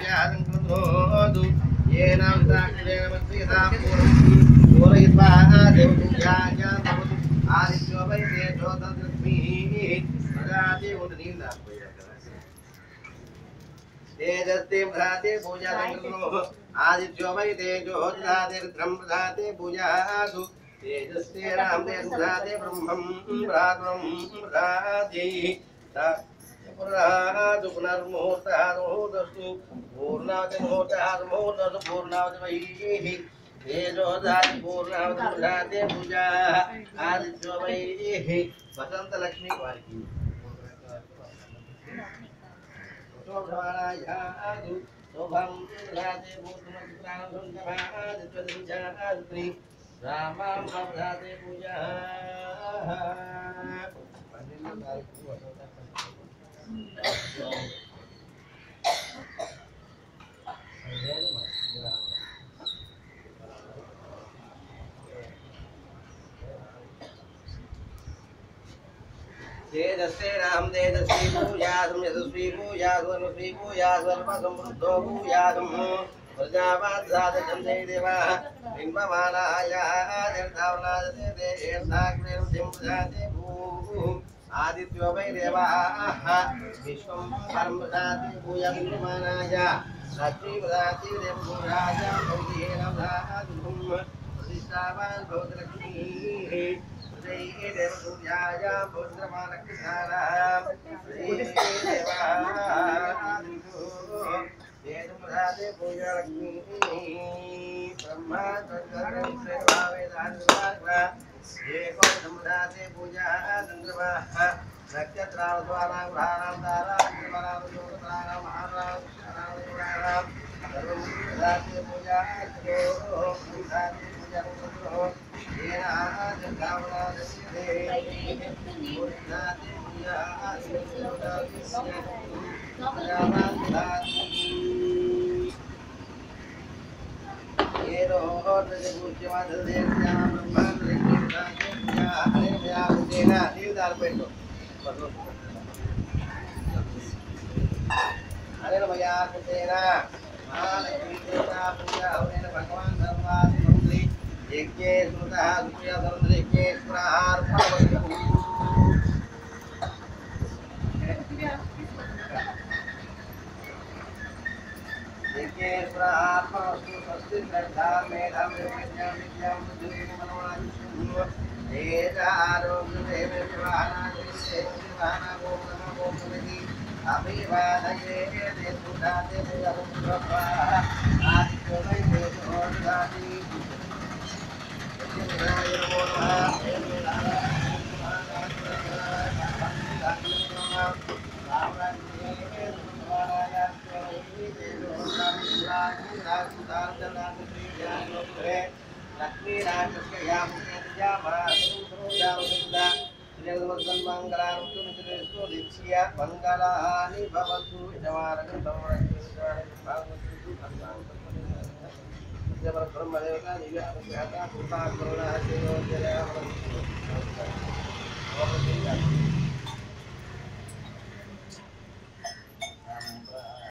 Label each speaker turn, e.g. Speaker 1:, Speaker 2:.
Speaker 1: पूजा संकृतो येना उदाक्रेण मत्सिता पूरयित्वा देवपूजाय भवतु आदित्यो वै तेजो तद्रश्मी प्रजाते उदनीला तेजस्ते प्रजाते पूजा संकृतो आदित्यो वै तेजो ददाते रुद्रं प्रजाते पूजासु तेजस्ते रामते प्रजाते ब्रह्मं प्राणं प्रजाते पुनरादु पुनर्मुहूर्तादुमुहूर्तस्तु पूर्णावति मुहूर्तादुमुहूर्तस्तु पूर्णावति वैः तेजो ददाति पूर्णावति प्रजाते पूजा आदित्यो वैः वसंत लक्ष्मी वाली शोभमानायादु शोभं ददाति पूर्णमस्त्राणसंगमादित्वदिजास्त्री रामां प्रजाते पूजा तेजस्ते राम तेजस्वी पूजा यशस्वी पूजा सर्वस्वी पूजा सर्वसमृद्धो पूजा प्रजावादादे देवा बिंबमानाया देवतावनादे देवताग्रेम जिंजाते भू आदित्यो वै देवाः विश्वं परमदाति पूजा बिंबमानाया लक्ष्मी प्रदाति देव पूजाया भौतिहेन धातुं प्रतिष्ठावान् भवतलक्ष्मी जय देव पूजाया भद्रमालक्ष्मीधारां जय देवादितो पूजा लक्ष्मी ब्रह्मा तद्गर्भे भावेदान्वा एको समुदाते पूजा चंद्रमाः नक्षत्राद्वारा ग्रहाणां तारां योगतारां महाराणां सर्वं ददाते पूजा अस्तु ददाते पूजा अस्तु येना जगावना दस्यते ददाते पूजा अस्तु येनो होतते पूज्यवादते भगवान सर्वाधिपति यज्ञे सुतः सूर्य सर्वयज्ञे स्वाहार्पणमस्तु यज्ञे स्वाहार्पणमस्तु स्वस्ति श्रद्धा मेधां विद्यां विद्यां बुद्धिं मनोनायुष्यं आरोग्य अभिवादये देवदाते पूजा आदित्यो वै तेजो ददाति लक्ष्मी मंगलानि भवन्तु ब्रह्मदेवता